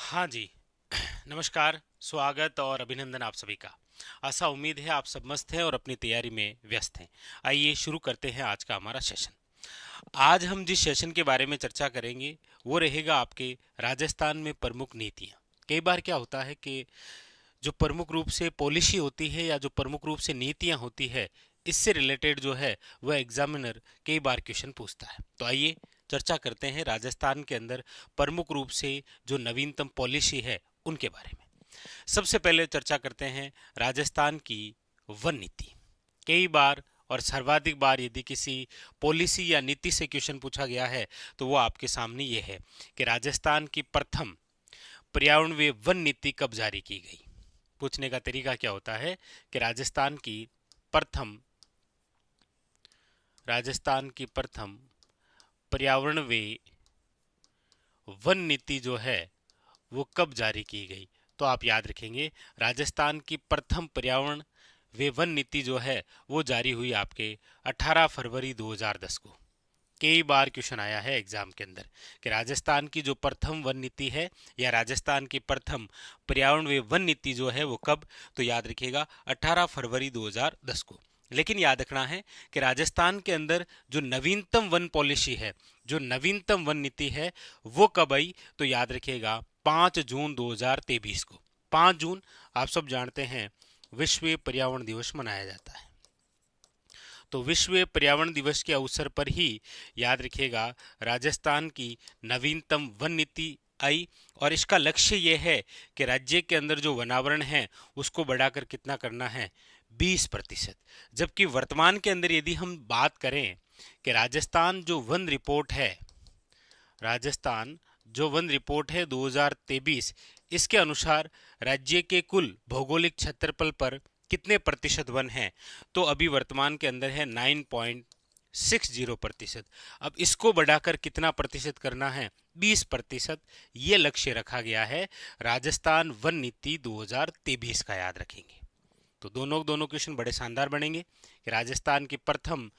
हाँ जी। नमस्कार, स्वागत और अभिनंदन आप सभी का। आशा उम्मीद है आप सब मस्त हैं और अपनी तैयारी में व्यस्त हैं। आइए शुरू करते हैं आज का हमारा सेशन। आज हम जिस सेशन के बारे में चर्चा करेंगे वो रहेगा आपके राजस्थान में प्रमुख नीतियाँ। कई बार क्या होता है कि जो प्रमुख रूप से पॉलिसी होती है या जो प्रमुख रूप से नीतियाँ होती है, इससे रिलेटेड जो है वह एग्जामिनर कई बार क्वेश्चन पूछता है। तो आइए चर्चा करते हैं राजस्थान के अंदर प्रमुख रूप से जो नवीनतम पॉलिसी है उनके बारे में। सबसे पहले चर्चा करते हैं राजस्थान की वन नीति। कई बार और सर्वाधिक बार यदि किसी पॉलिसी या नीति से क्वेश्चन पूछा गया है तो वो आपके सामने ये है कि राजस्थान की प्रथम पर्यावरण व वन नीति कब जारी की गई। पूछने का तरीका क्या होता है कि प्रथम राजस्थान की प्रथम पर्यावरण व वन नीति जो है वो कब जारी की गई। तो आप याद रखेंगे राजस्थान की प्रथम पर्यावरण व वन नीति जो है वो जारी हुई आपके 18 फरवरी 2010 को। कई बार क्वेश्चन आया है एग्जाम के अंदर कि राजस्थान की जो प्रथम वन नीति है या राजस्थान की प्रथम पर्यावरण व वन नीति जो है वो कब। तो याद रखिएगा 18 फरवरी 2010 को। लेकिन याद रखना है कि राजस्थान के अंदर जो नवीनतम वन पॉलिसी है, जो नवीनतम वन नीति है वो कब आई। तो याद रखिएगा 5 जून 2023 को। 5 जून आप सब जानते हैं विश्व पर्यावरण दिवस मनाया जाता है। तो विश्व पर्यावरण दिवस के अवसर पर ही याद रखिएगा राजस्थान की नवीनतम वन नीति आई। और इसका लक्ष्य यह है कि राज्य के अंदर जो वनावरण है उसको बढ़ाकर कितना करना है, 20%। जबकि वर्तमान के अंदर यदि हम बात करें कि राजस्थान जो वन रिपोर्ट है 2023, इसके अनुसार राज्य के कुल भौगोलिक क्षेत्रफल पर कितने प्रतिशत वन हैं। तो अभी वर्तमान के अंदर है 9.60%। अब इसको बढ़ाकर कितना प्रतिशत करना है, 20%। ये लक्ष्य रखा गया है राजस्थान वन नीति 2023 का, याद रखेंगे। तो दोनों क्वेश्चन बड़े शानदार बनेंगे कि राजस्थान की प्रथम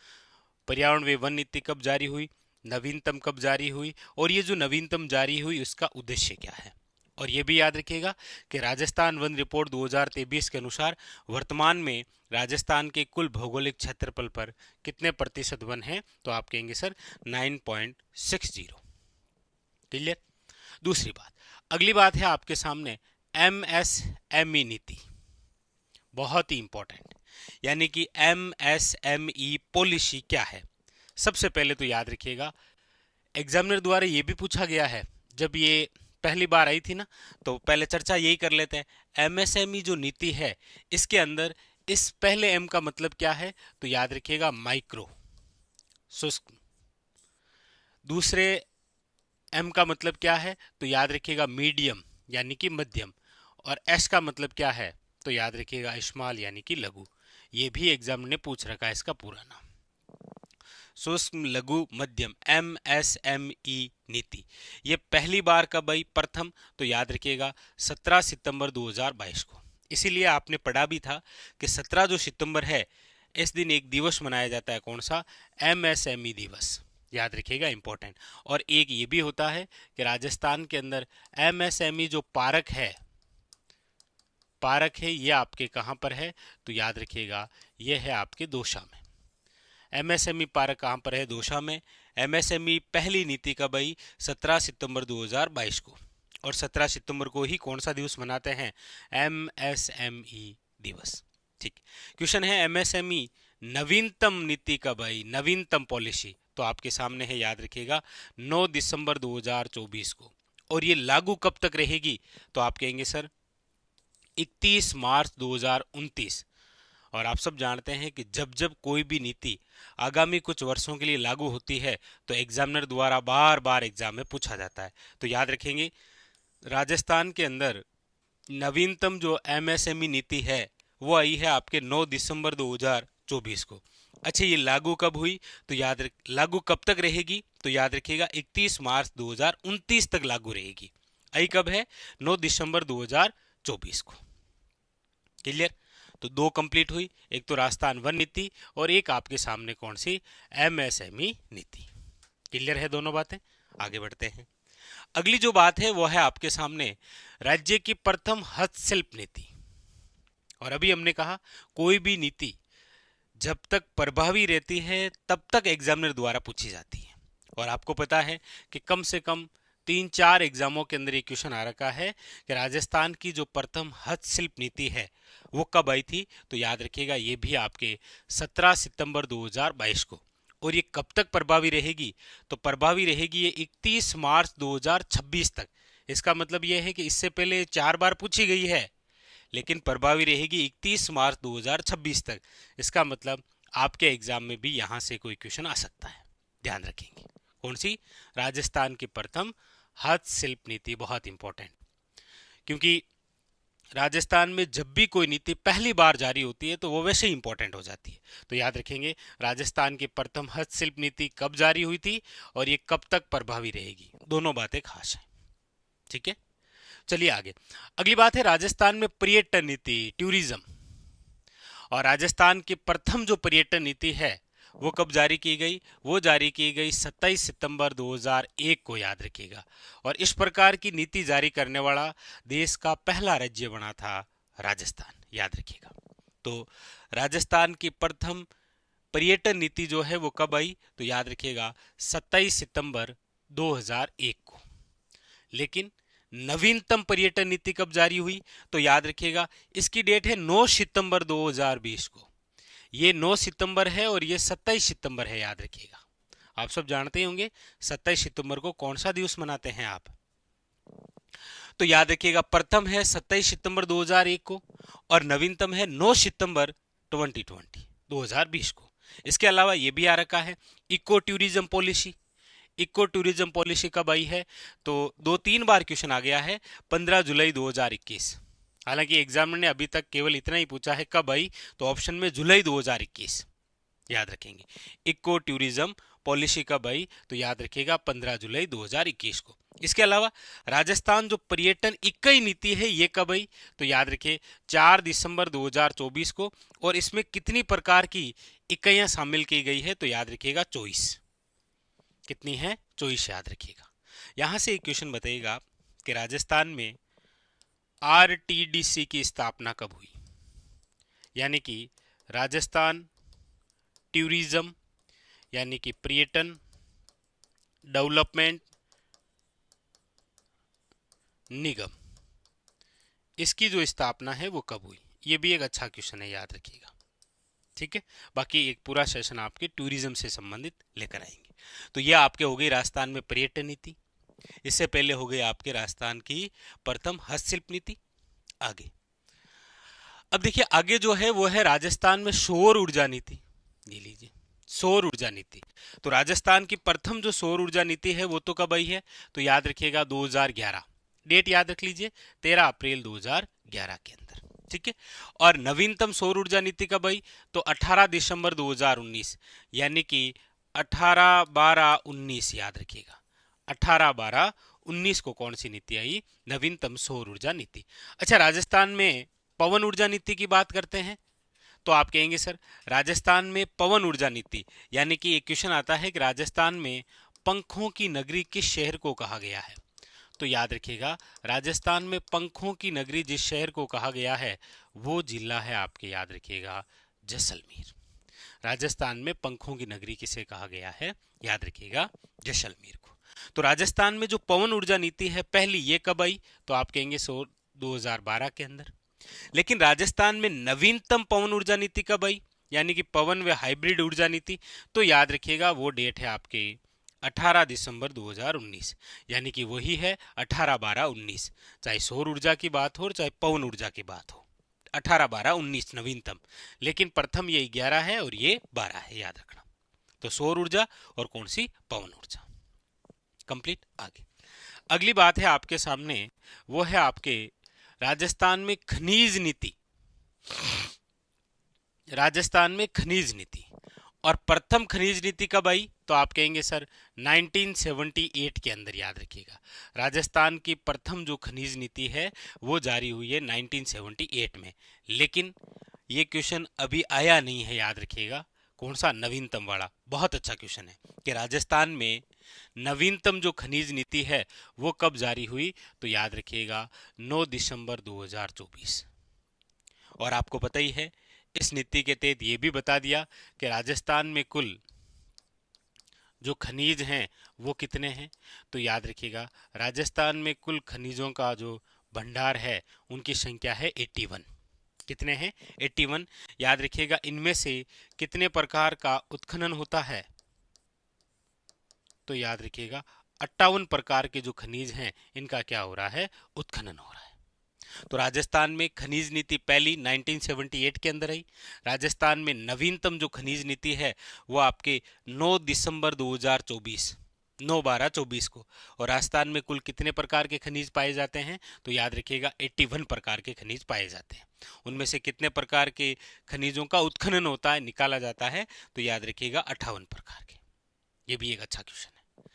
पर्यावरण व वन नीति कब जारी हुई, नवीनतम कब जारी हुई, और ये जो नवीनतम जारी हुई उसका उद्देश्य क्या है। और ये भी याद रखिएगा कि राजस्थान वन रिपोर्ट 2023 के अनुसार वर्तमान में राजस्थान के कुल भौगोलिक क्षेत्रफल पर कितने प्रतिशत वन हैं। तो आप कहेंगे सर 9.60। क्लियर। दूसरी बात, अगली बात है आपके सामने एमएसएमई नीति। बहुत ही इंपॉर्टेंट, यानी कि एमएसएमई पॉलिसी क्या है। सबसे पहले तो याद रखिएगा एग्जामिनर द्वारा ये भी पूछा गया है, जब ये पहली बार आई थी ना, तो पहले चर्चा यही कर लेते हैं। एमएसएमई जो नीति है इसके अंदर इस पहले एम का मतलब क्या है, तो याद रखिएगा माइक्रो, सूक्ष्म। दूसरे एम का मतलब क्या है, तो याद रखिएगा मीडियम यानी कि मध्यम। और एस का मतलब क्या है, तो याद रखिएगा स्मॉल यानी कि लघु। ये भी एग्जाम ने पूछ रखा है इसका पूरा नाम, सूक्ष्म लघु मध्यम, एमएसएमई नीति। ये पहली बार कब आई, प्रथम। तो याद रखिएगा 17 सितंबर 2022 को। इसीलिए आपने पढ़ा भी था कि 17 जो सितंबर है इस दिन एक दिवस मनाया जाता है, कौन सा, एमएसएमई दिवस। याद रखिएगा इंपॉर्टेंट। और एक ये भी होता है कि राजस्थान के अंदर एमएसएमई जो पार्क है ये आपके कहाँ पर है, तो याद रखिएगा ये है आपके दौसा में। एमएसएमई पार्क कहाँ पर है, दौसा में। एमएसएमई पहली नीति कब आई, 17 सितंबर 2022 को। और 17 सितंबर को ही कौन सा दिवस मनाते हैं, एमएसएमई दिवस। ठीक। क्वेश्चन है एमएसएमई नवीनतम नीति कब आई, नवीनतम पॉलिसी। तो आपके सामने है, याद रखिएगा 9 दिसंबर 2024 को। और ये लागू कब तक रहेगी, तो आप कहेंगे सर 31 मार्च 2029। और आप सब जानते हैं कि जब जब कोई भी नीति आगामी कुछ वर्षों के लिए लागू होती है तो एग्जामिनर द्वारा बार बार एग्जाम में पूछा जाता है। तो याद रखेंगे राजस्थान के अंदर नवीनतम जो एमएसएमई नीति है वो आई है आपके 9 दिसंबर 2024 को। अच्छा, ये लागू कब हुई, तो लागू कब तक रहेगी, तो याद रखिएगा 31 मार्च 2029 तक लागू रहेगी। आई कब है, 9 दिसंबर 2024 को। क्लियर। तो दो कंप्लीट हुई, एक तो राजस्थान वन नीति और एक आपके सामने कौन सी, एमएसएमई नीति। क्लियर है दोनों बातें। आगे बढ़ते हैं। अगली जो बात है वो है आपके सामने राज्य की प्रथम हस्तशिल्प नीति। और अभी हमने कहा कोई भी नीति जब तक प्रभावी रहती है तब तक एग्जामिनर द्वारा पूछी जाती है। और आपको पता है कि कम से कम 3-4 एग्जामों के अंदर ये क्वेश्चन आ रखा है कि राजस्थान की जो प्रथम हस्तशिल्प नीति है वो कब आई थी। तो याद रखिएगा ये भी आपके 17 सितंबर 2022 को। और ये कब तक प्रभावी रहेगी, तो प्रभावी रहेगी ये 31 मार्च 2026 तक। इसका मतलब ये है कि इससे पहले 4 बार पूछी गई है, लेकिन प्रभावी रहेगी 31 मार्च 2026 तक। इसका मतलब आपके एग्जाम में भी यहां से कोई क्वेश्चन आ सकता है, ध्यान रखेंगे। कौन सी? राजस्थान की प्रथम हस्तशिल्प नीति, बहुत इंपॉर्टेंट, क्योंकि राजस्थान में जब भी कोई नीति पहली बार जारी होती है तो वो वैसे ही इंपॉर्टेंट हो जाती है। तो याद रखेंगे राजस्थान की प्रथम हस्तशिल्प नीति कब जारी हुई थी और ये कब तक प्रभावी रहेगी, दोनों बातें खास हैं। ठीक है, चलिए आगे। अगली बात है राजस्थान में पर्यटन नीति, टूरिज्म। और राजस्थान की प्रथम जो पर्यटन नीति है वो कब जारी की गई? वो जारी की गई 27 सितंबर 2001 को, याद रखिएगा। और इस प्रकार की नीति जारी करने वाला देश का पहला राज्य बना था राजस्थान, याद रखिएगा। तो राजस्थान की प्रथम पर्यटन नीति जो है वो कब आई? तो याद रखिएगा 27 सितंबर 2001 को। लेकिन नवीनतम पर्यटन नीति कब जारी हुई? तो याद रखिएगा इसकी डेट है 9 सितंबर 2020 को। ये 9 सितंबर है और ये 27 सितंबर है, याद रखिएगा। आप सब जानते होंगे 27 सितंबर को कौन सा दिवस मनाते हैं आप? तो याद रखिएगा प्रथम है 27 सितंबर 2001 को और नवीनतम है 9 सितंबर 2020 को। इसके अलावा ये भी आ रखा है eco tourism policy. Eco tourism policy कब आई है? तो 2-3 बार क्वेश्चन आ गया है, 15 जुलाई 2021। हालांकि एग्जामिनर ने अभी तक केवल इतना ही पूछा है कब आई, तो ऑप्शन में जुलाई 2021, याद रखेंगे। इको टूरिज्म पॉलिसी कब आई? तो याद रखिएगा 15 जुलाई 2021 को। इसके अलावा राजस्थान जो पर्यटन इकाई नीति है ये कब आई? तो याद रखिए 4 दिसंबर 2024 को। और इसमें कितनी प्रकार की इकाइयां शामिल की गई है? तो याद रखिएगा 24। कितनी है? 24, याद रखिएगा। यहां से एक क्वेश्चन बताइएगा कि राजस्थान में आरटीडीसी की स्थापना कब हुई? यानी कि राजस्थान टूरिज्म यानी कि पर्यटन डेवलपमेंट निगम, इसकी जो स्थापना है वो कब हुई? ये भी एक अच्छा क्वेश्चन है, याद रखिएगा। ठीक है, बाकी एक पूरा सेशन आपके टूरिज्म से संबंधित लेकर आएंगे। तो ये आपके हो गई राजस्थान में पर्यटन नीति। इससे पहले हो गई आपके राजस्थान की प्रथम हस्तशिल्प नीति। आगे अब देखिए, आगे जो है वो है राजस्थान में सौर ऊर्जा नीति। ये लीजिए, सौर ऊर्जा नीति। तो राजस्थान की प्रथम जो सौर ऊर्जा नीति है वो तो कब आई है? तो याद रखिएगा 2011। डेट याद रख लीजिए, 13 अप्रैल 2011 के अंदर। ठीक है, और नवीनतम सौर ऊर्जा नीति कब आई? तो 18 दिसंबर 2019, यानी कि 18/12/19, याद रखिएगा 18/12/19 को कौन सी नीति आई? नवीनतम सौर ऊर्जा नीति। अच्छा, राजस्थान में पवन ऊर्जा नीति की बात करते हैं तो आप कहेंगे सर राजस्थान में पवन ऊर्जा नीति, यानी कि एक क्वेश्चन आता है कि राजस्थान में पंखों की नगरी किस शहर को कहा गया है? तो याद रखिएगा राजस्थान में पंखों की नगरी जिस शहर को कहा गया है वो जिला है आपके, याद रखिएगा जैसलमेर। राजस्थान में पंखों की नगरी किसे कहा गया है? याद रखिएगा जैसलमेर को। तो राजस्थान में जो पवन ऊर्जा नीति है पहली, ये कब आई? तो आप कहेंगे 2012 के अंदर। लेकिन राजस्थान में नवीनतम पवन ऊर्जा नीति कब आई, यानी कि पवन व हाइब्रिड ऊर्जा नीति? तो याद रखिएगा वो डेट है आपके 18 दिसंबर 2019, यानी कि वही है 18/12/19। चाहे सौर ऊर्जा की बात हो और चाहे पवन ऊर्जा की बात हो, 18/12/19 नवीनतम। लेकिन प्रथम ये 11 है और ये 12 है, याद रखना। तो सौर ऊर्जा और कौन सी? पवन ऊर्जा। कंप्लीट। आगे अगली बात है आपके सामने, वो है आपके राजस्थान में खनिज नीति। राजस्थान में खनिज नीति और प्रथम खनिज नीति कब आई? तो आप कहेंगे सर 1978 के अंदर, याद रखिएगा। राजस्थान की प्रथम जो खनिज नीति है वो जारी हुई है 1978 में। लेकिन ये क्वेश्चन अभी आया नहीं है, याद रखिएगा। कौन सा? नवीनतम वाला। बहुत अच्छा क्वेश्चन है कि राजस्थान में नवीनतम जो खनिज नीति है वो कब जारी हुई, तो याद रखिएगा 9 दिसंबर 2024। और आपको पता ही है इस नीति के तहत ये भी बता दिया कि राजस्थान में कुल जो खनिज हैं वो कितने हैं, तो याद रखिएगा राजस्थान में कुल खनिजों का जो भंडार है उनकी संख्या है 81। कितने हैं? 81। याद रखिएगा इनमें से कितने प्रकार का उत्खनन होता है, तो याद रखिएगा 58 प्रकार के जो खनिज हैं इनका क्या हो रहा है? उत्खनन हो रहा है। तो राजस्थान में खनिज नीति पहली 1978 के अंदर आई। राजस्थान में नवीनतम जो खनिज नीति है वो आपके 9 दिसंबर 2024, 9/12/24 को। और राजस्थान में कुल कितने प्रकार के खनिज पाए जाते हैं, तो याद रखिएगा 81 प्रकार के खनिज पाए जाते हैं। उनमें से कितने प्रकार के खनिजों का उत्खनन होता है, निकाला जाता है, तो याद रखिएगा 58 प्रकार के। ये भी एक अच्छा क्वेश्चन है।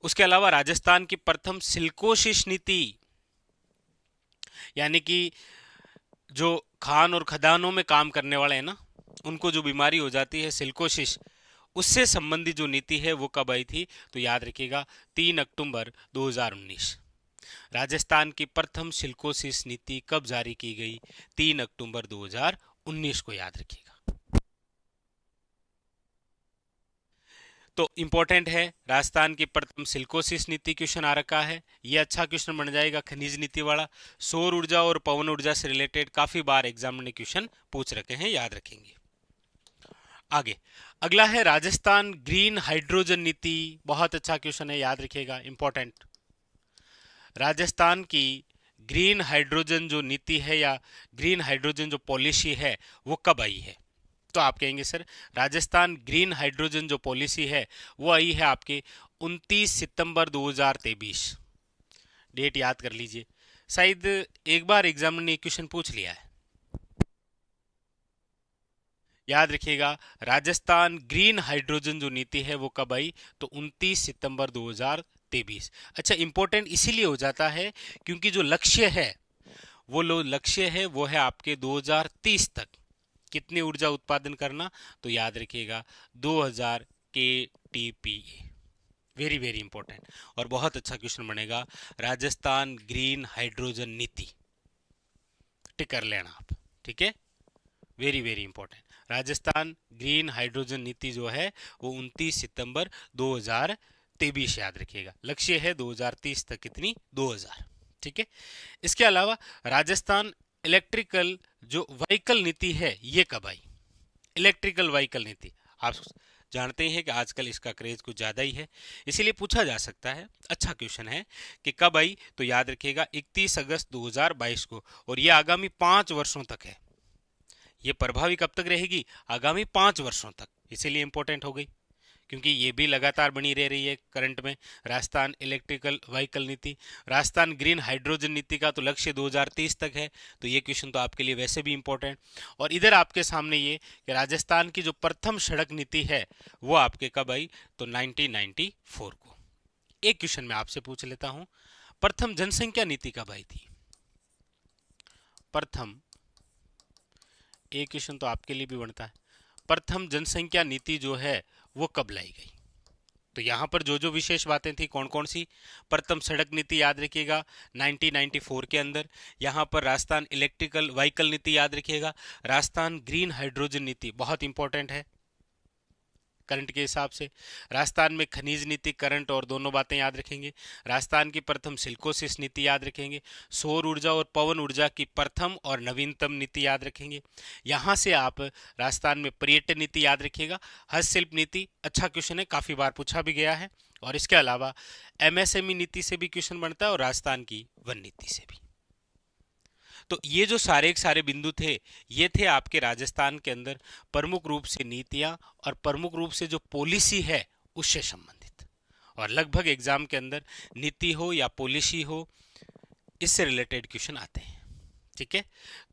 उसके अलावा राजस्थान की प्रथम सिल्कोसिस नीति, यानी कि जो खान और खदानों में काम करने वाले हैं ना, उनको जो बीमारी हो जाती है सिल्कोसिस, उससे संबंधित जो नीति है वो कब आई थी, तो याद रखिएगा 3 अक्टूबर 2019। राजस्थान की प्रथम सिल्कोसिस नीति कब जारी की गई? 3 अक्टूबर 2019 को, याद रखिएगा। तो इंपॉर्टेंट है राजस्थान की प्रथम सिल्कोसिस नीति, क्वेश्चन आ रखा है। ये अच्छा क्वेश्चन बन जाएगा खनिज नीति वाला। सौर ऊर्जा और पवन ऊर्जा से रिलेटेड काफी बार एग्जाम ने क्वेश्चन पूछ रखे हैं, याद रखेंगे। आगे अगला है राजस्थान ग्रीन हाइड्रोजन नीति। बहुत अच्छा क्वेश्चन है, याद रखिएगा, इंपॉर्टेंट। राजस्थान की ग्रीन हाइड्रोजन जो नीति है या ग्रीन हाइड्रोजन जो पॉलिसी है वो कब आई है, तो आप कहेंगे सर राजस्थान ग्रीन हाइड्रोजन जो पॉलिसी है वो आई है आपके 29 सितंबर 2023। डेट याद कर लीजिए, शायद एक बार एग्जाम ने क्वेश्चन पूछ लिया है। याद रखिएगा राजस्थान ग्रीन हाइड्रोजन जो नीति है वो कब आई, तो 29 सितंबर 2023। अच्छा, इंपॉर्टेंट इसीलिए हो जाता है क्योंकि जो लक्ष्य है वो है आपके 2030 तक कितनी ऊर्जा उत्पादन करना, तो याद रखिएगा 2000 KTPA। वेरी वेरी इंपॉर्टेंट और बहुत अच्छा क्वेश्चन बनेगा। राजस्थान ग्रीन हाइड्रोजन नीति टिक कर लेना आप, ठीक है, very very important. Rajasthan green hydrogen नीति जो है वो 29 सितंबर 2023, याद रखिएगा। लक्ष्य है 2030 तक कितनी, 2000, ठीक है। इसके अलावा राजस्थान इलेक्ट्रिकल जो व्हीकल नीति है ये कब आई? इलेक्ट्रिकल व्हीकल नीति आप जानते हैं कि आजकल इसका क्रेज कुछ ज़्यादा ही है, इसीलिए पूछा जा सकता है। अच्छा क्वेश्चन है कि कब आई, तो याद रखिएगा 31 अगस्त 2022 को। और ये आगामी 5 वर्षों तक है। ये प्रभावी कब तक रहेगी? आगामी 5 वर्षों तक। इसीलिए इंपॉर्टेंट हो गई क्योंकि ये भी लगातार बनी रह रही है करंट में। राजस्थान इलेक्ट्रिकल व्हीकल नीति, राजस्थान ग्रीन हाइड्रोजन नीति का तो लक्ष्य 2030 तक है, तो ये क्वेश्चन तो आपके लिए वैसे भी इंपॉर्टेंट। और इधर आपके सामने ये कि राजस्थान की जो प्रथम सड़क नीति है वो आपके कब आई, तो 1994 को। एक क्वेश्चन मैं आपसे पूछ लेता हूं, प्रथम जनसंख्या नीति कब आई थी? प्रथम, एक क्वेश्चन तो आपके लिए भी बनता है, प्रथम जनसंख्या नीति जो है वो कब लाई गई? तो यहां पर जो जो विशेष बातें थी कौन कौन सी? प्रथम सड़क नीति याद रखिएगा 1994 के अंदर। यहां पर राजस्थान इलेक्ट्रिकल व्हीकल नीति याद रखिएगा। राजस्थान ग्रीन हाइड्रोजन नीति बहुत इंपॉर्टेंट है करंट के हिसाब से। राजस्थान में खनिज नीति, करंट और दोनों बातें याद रखेंगे। राजस्थान की प्रथम सिल्कोसिस नीति याद रखेंगे। सौर ऊर्जा और पवन ऊर्जा की प्रथम और नवीनतम नीति याद रखेंगे। यहाँ से आप राजस्थान में पर्यटन नीति याद रखिएगा। हस्तशिल्प नीति अच्छा क्वेश्चन है, काफ़ी बार पूछा भी गया है। और इसके अलावा MSME नीति से भी क्वेश्चन बनता है और राजस्थान की वन नीति से भी। तो ये जो सारे बिंदु थे ये थे आपके राजस्थान के अंदर प्रमुख रूप से नीतियां और प्रमुख रूप से जो पॉलिसी है उससे संबंधित। और लगभग एग्जाम के अंदर नीति हो या पॉलिसी हो इससे रिलेटेड क्वेश्चन आते हैं, ठीक है।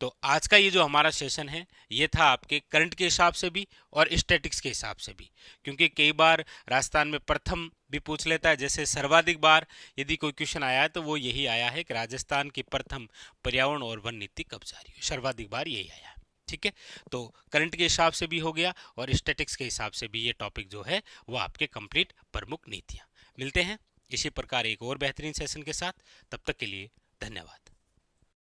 तो आज का ये जो हमारा सेशन है ये था आपके करंट के हिसाब से भी और स्टैटिक्स के हिसाब से भी, क्योंकि कई बार राजस्थान में प्रथम भी पूछ लेता है। जैसे सर्वाधिक बार यदि कोई क्वेश्चन आया है तो वो यही आया है कि राजस्थान की प्रथम पर्यावरण और वन नीति कब जारी हुई, सर्वाधिक बार यही आया है। ठीक है, तो करंट के हिसाब से भी हो गया और स्टैटिक्स के हिसाब से भी ये टॉपिक जो है वो आपके कंप्लीट प्रमुख नीतियां। मिलते हैं इसी प्रकार एक और बेहतरीन सेशन के साथ, तब तक के लिए धन्यवाद।